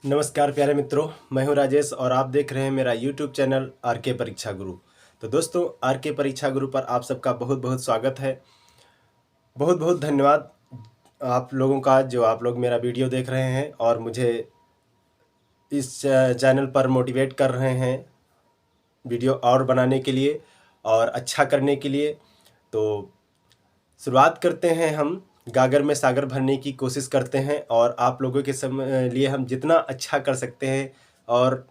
नमस्कार प्यारे मित्रों, मैं हूं राजेश और आप देख रहे हैं मेरा यूट्यूब चैनल आर के परीक्षा गुरु। तो दोस्तों, आर के परीक्षा गुरु पर आप सबका बहुत बहुत स्वागत है। बहुत बहुत धन्यवाद आप लोगों का, जो आप लोग मेरा वीडियो देख रहे हैं और मुझे इस चैनल पर मोटिवेट कर रहे हैं वीडियो और बनाने के लिए और अच्छा करने के लिए। तो शुरुआत करते हैं। हम गागर में सागर भरने की कोशिश करते हैं और आप लोगों के लिए हम जितना अच्छा कर सकते हैं और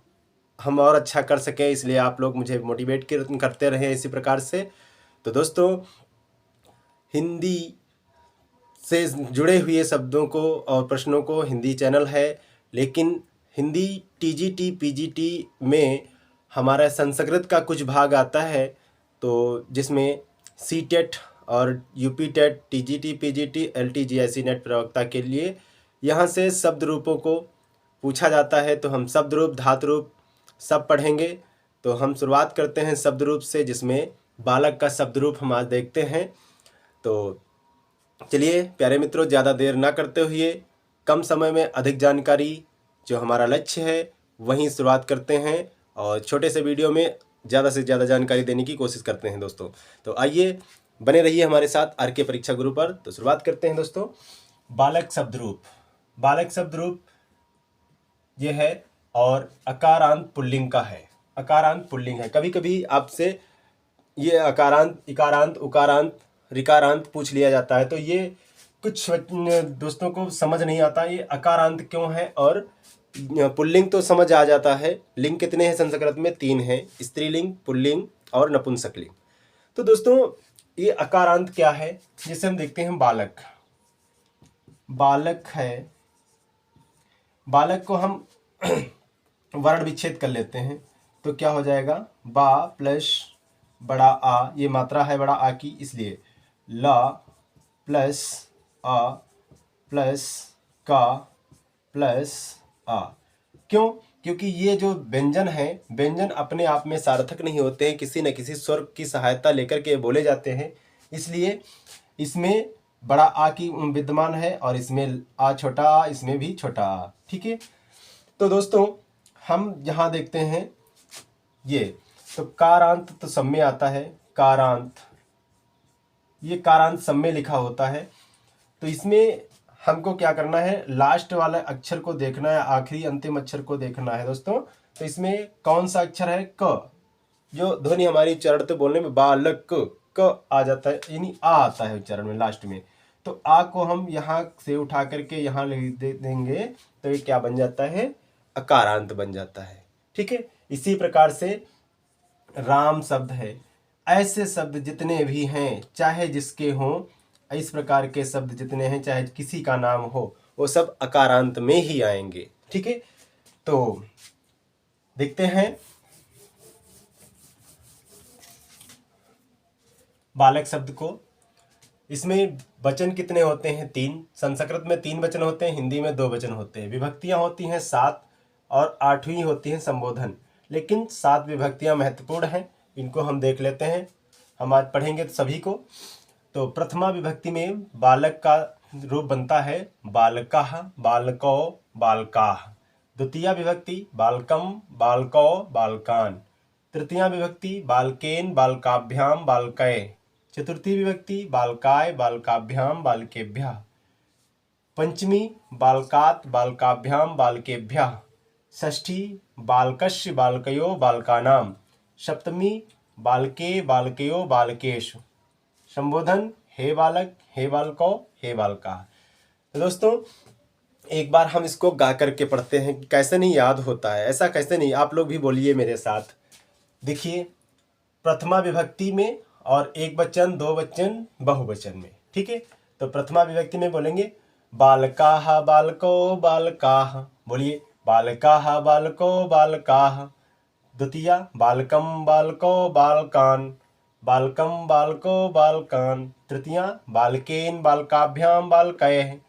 हम और अच्छा कर सकें, इसलिए आप लोग मुझे मोटिवेट करते रहें इसी प्रकार से। तो दोस्तों, हिंदी से जुड़े हुए शब्दों को और प्रश्नों को हिंदी चैनल है, लेकिन हिंदी टीजीटी पीजीटी में हमारा संस्कृत का कुछ भाग आता है, तो जिसमें सीटेट और यूपी टेट, टीजीटी पीजीटी, एलटीजीएसी नेट प्रवक्ता के लिए यहाँ से शब्द रूपों को पूछा जाता है। तो हम शब्द रूप, धातु रूप सब पढ़ेंगे। तो हम शुरुआत करते हैं शब्द रूप से, जिसमें बालक का शब्द रूप हम आज देखते हैं। तो चलिए प्यारे मित्रों, ज़्यादा देर ना करते हुए कम समय में अधिक जानकारी, जो हमारा लक्ष्य है, वहीं शुरुआत करते हैं और छोटे से वीडियो में ज़्यादा से ज़्यादा जानकारी देने की कोशिश करते हैं दोस्तों। तो आइए, बने रहिए हमारे साथ आर के परीक्षा गुरु पर। तो शुरुआत करते हैं दोस्तों। बालक शब्द रूप। बालक शब्द रूप ये है और अकारांत पुल्लिंग का है। अकारांत पुल्लिंग है। कभी कभी आपसे ये अकारांत, इकारांत, उकारांत, ऋकारांत पूछ लिया जाता है, तो ये कुछ दोस्तों को समझ नहीं आता ये अकारांत क्यों है। और पुल्लिंग तो समझ आ जाता है। लिंग कितने हैं संस्कृत में? 3 हैं, स्त्रीलिंग, पुल्लिंग और नपुंसकलिंग। तो दोस्तों, ये अकारांत क्या है, जिसे हम देखते हैं बालक। बालक है, बालक को हम वर्ण विच्छेद कर लेते हैं, तो क्या हो जाएगा? बा प्लस बड़ा आ, ये मात्रा है बड़ा आ की, इसलिए ला प्लस आ प्लस का प्लस आ। क्यों? क्योंकि ये जो व्यंजन है, व्यंजन अपने आप में सार्थक नहीं होते हैं, किसी न किसी स्वर की सहायता लेकर के बोले जाते हैं। इसलिए इसमें बड़ा आ की विद्यमान है और इसमें आ छोटा आ, इसमें भी छोटा आ। ठीक है। तो दोस्तों, हम यहाँ देखते हैं ये, तो कारांत तो सब में आता है। कारांत, ये कारांत सब में लिखा होता है। तो इसमें हमको क्या करना है? लास्ट वाले अक्षर को देखना है, आखिरी अंतिम अक्षर को देखना है दोस्तों। तो इसमें कौन सा अक्षर है? क। जो ध्वनि हमारी उच्चारण तो बोलने में बालक क आ जाता है, यानी आ आता है उच्चारण में लास्ट में। तो आ को हम यहाँ से उठा करके यहाँ लिख देंगे, तो ये क्या बन जाता है? अकारांत बन जाता है। ठीक है। इसी प्रकार से राम शब्द है। ऐसे शब्द जितने भी हैं, चाहे जिसके हों, इस प्रकार के शब्द जितने हैं, चाहे किसी का नाम हो, वो सब अकारांत में ही आएंगे। ठीक है। तो देखते हैं बालक शब्द को। इसमें वचन कितने होते हैं? 3। संस्कृत में 3 वचन होते हैं, हिंदी में 2 वचन होते हैं। विभक्तियां होती हैं 7 और 8वीं होती हैं संबोधन। लेकिन 7 विभक्तियां महत्वपूर्ण हैं, इनको हम देख लेते हैं। हम आज पढ़ेंगे सभी को। तो प्रथमा विभक्ति में बालक का रूप बनता है बालकः, बालको, बालकाः। द्वितीया विभक्ति बालकम, बालको, बालकान। तृतीया विभक्ति बालकेन, बालकाभ्याम, बालकये। चतुर्थी विभक्ति बालकाय, बालकाभ्याम, बालकेभ्यः। पंचमी बालकात्, बालकाभ्याम, बालकेभ्यः। षष्ठी बालकस्य, बालकयो, बालकानां। सप्तमी बालके, बालकयो, बालकेषु। संबोधन हे बालक, हे बालको, हे बालका। तो दोस्तों, एक बार हम इसको गा करके पढ़ते हैं कि कैसे नहीं याद होता है। ऐसा कैसे नहीं, आप लोग भी बोलिए मेरे साथ। देखिए, प्रथमा विभक्ति में और एक वचन, 2 वचन, बहुवचन में। ठीक है। तो प्रथमा विभक्ति में बोलेंगे बालकाः, बालको, बालकाः। बोलिए बालकाः, बालको, बालकाः। द्वितीया बालकम, बालको, बालकान, बालकम, बालको, बालकान। तृतीया बालकेन, बालकाभ्याम, बालकये।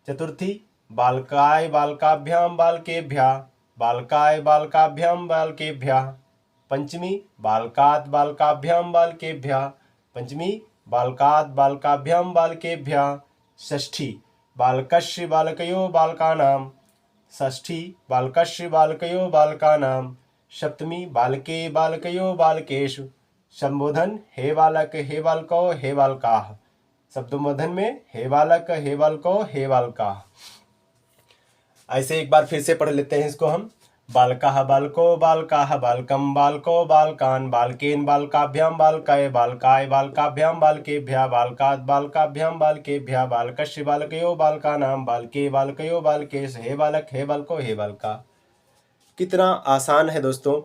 चतुर्थी बालकाय, बालकाभ्याम, बालकेभ्यः। बालकाय, बालकाभ्याम, बालकेभ्यः। पंचमी बालकात्, बालकाभ्याम, बालकेभ्यः। पंचमी बालकात्, बालकाभ्याम, बालकेभ्यः। षष्ठी बालकस्य, बालकयो, बालकानां। षष्ठी बालकस्य बालकयो बालकानां, सप्तमी बालके बालकयो बालकेषु, संबोधन हे बालक हे बालको हे बालकाः, सप्तमोधन में हे बालक हे बालको हे बालकाः। ऐसे एक बार फिर से पढ़ लेते हैं इसको हम। बालकाः बालको बालकाः बालकं बालको बालकान् बालकेन बालकाभ्यां बालकाय बालकाय बालकाभ्यां बालकेभ्यः बालकात् बालकाभ्यां बालकेभ्यः बालकस्य बालकयो बालकानां बालके बालकयो बालकेश हे बालक हे बालको हे बालका। कितना आसान है दोस्तों।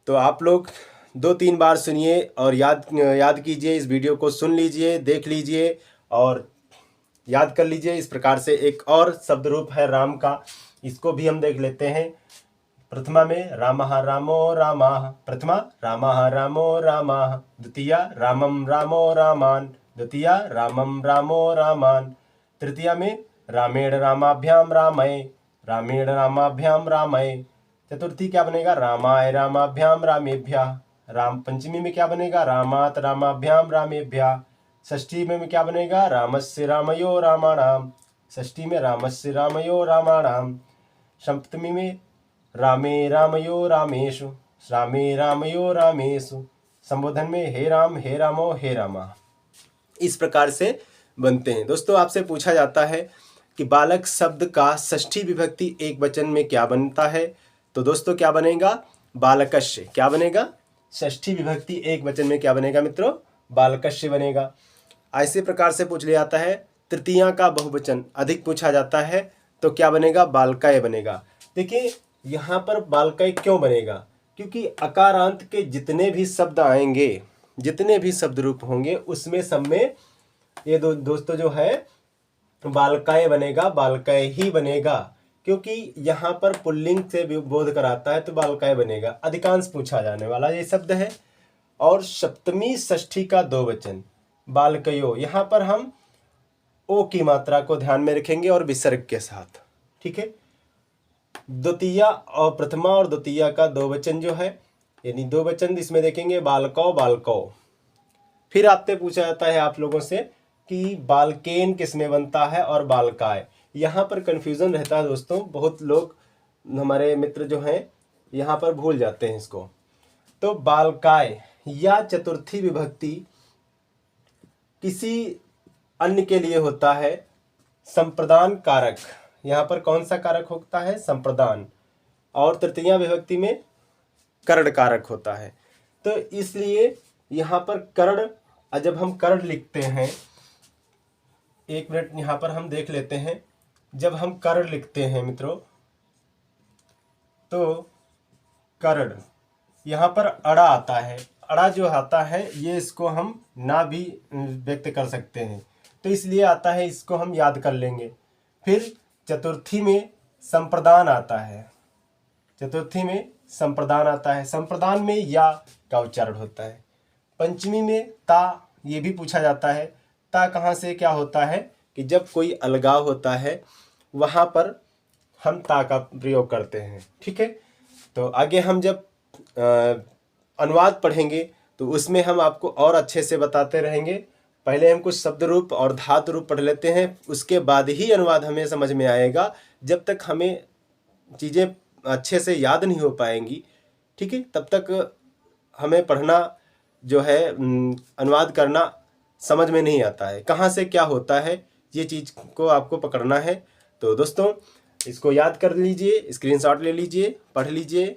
तो आप लोग 2-3 बार सुनिए और याद कीजिए, इस वीडियो को सुन लीजिए, देख लीजिए और याद कर लीजिए। इस प्रकार से एक और शब्द रूप है राम का, इसको भी हम देख लेते हैं। प्रथमा में रामः रामो रामाः, प्रथमा रामः रामो रामाः, द्वितीया रामं रामो रामान्, द्वितीया रामं रामो रामान्, तृतीया में रामेण रामाभ्यां रामये, रामेण रामाभ्यां रामये, चतुर्थी क्या बनेगा रामाय रामाभ्यां रामेभ्यः, राम पंचमी में क्या बनेगा रामात रामाभ्यां रामेभ्यः, षष्ठी में क्या बनेगा रामस्य रामयो रामाणाम, षष्ठी में रामस्य रामयो रामाणाम, सप्तमी में रामे रामयो रामेषु, रामे रामयो रामेषु, संबोधन में हे रामो हे रामा। इस प्रकार से बनते हैं। दोस्तों आपसे पूछा जाता है कि बालक शब्द का षष्ठी विभक्ति एक वचन में क्या बनता है, तो दोस्तों क्या बनेगा बालकस्य। क्या बनेगा षष्ठी विभक्ति एक वचन में क्या बनेगा मित्रों बालकस्य बनेगा। ऐसे प्रकार से पूछ लिया जाता है तृतीया का बहुवचन अधिक पूछा जाता है तो क्या बनेगा बालकाय बनेगा। देखिए यहाँ पर बालकाय क्यों बनेगा, क्योंकि अकारांत के जितने भी शब्द आएंगे, जितने भी शब्द रूप होंगे उसमें सब में ये दोस्तों जो है बालकाय बनेगा, बालकाय ही बनेगा, क्योंकि यहाँ पर पुल्लिंग से बोध कराता है तो बालकाय बनेगा। अधिकांश पूछा जाने वाला ये शब्द है। और सप्तमी षष्ठी का दो वचन बालकयो, यहाँ पर हम ओ की मात्रा को ध्यान में रखेंगे और विसर्ग के साथ, ठीक है। द्वितीया और प्रथमा और द्वितीया का दो वचन जो है, यानी दो वचन इसमें देखेंगे बालको बालको। फिर आपसे पूछा जाता है आप लोगों से कि बालकेन किस में बनता है और बालकाय। यहाँ पर कन्फ्यूज़न रहता है दोस्तों, बहुत लोग हमारे मित्र जो हैं यहाँ पर भूल जाते हैं इसको। तो बालकाय या चतुर्थी विभक्ति किसी अन्य के लिए होता है संप्रदान कारक। यहाँ पर कौन सा कारक होता है संप्रदान, और तृतीया विभक्ति में कर्ण कारक होता है। तो इसलिए यहाँ पर कर्ण, जब हम कर्ण लिखते हैं, एक मिनट यहाँ पर हम देख लेते हैं। जब हम कर्ण लिखते हैं मित्रों तो कर्ण यहाँ पर अड़ा आता है। अड़ा जो आता है ये इसको हम ना भी व्यक्त कर सकते हैं, तो इसलिए आता है, इसको हम याद कर लेंगे। फिर चतुर्थी में संप्रदान आता है, चतुर्थी में संप्रदान आता है, संप्रदान में या का उच्चारण होता है। पंचमी में ता, ये भी पूछा जाता है ता कहाँ से क्या होता है कि जब कोई अलगाव होता है वहाँ पर हम ता का प्रयोग करते हैं, ठीक है। तो आगे हम जब अनुवाद पढ़ेंगे तो उसमें हम आपको और अच्छे से बताते रहेंगे। पहले हम कुछ शब्द रूप और धातु रूप पढ़ लेते हैं, उसके बाद ही अनुवाद हमें समझ में आएगा। जब तक हमें चीज़ें अच्छे से याद नहीं हो पाएंगी, ठीक है, तब तक हमें पढ़ना जो है अनुवाद करना समझ में नहीं आता है, कहाँ से क्या होता है ये चीज़ को आपको पकड़ना है। तो दोस्तों इसको याद कर लीजिए, स्क्रीनशॉट ले लीजिए, पढ़ लीजिए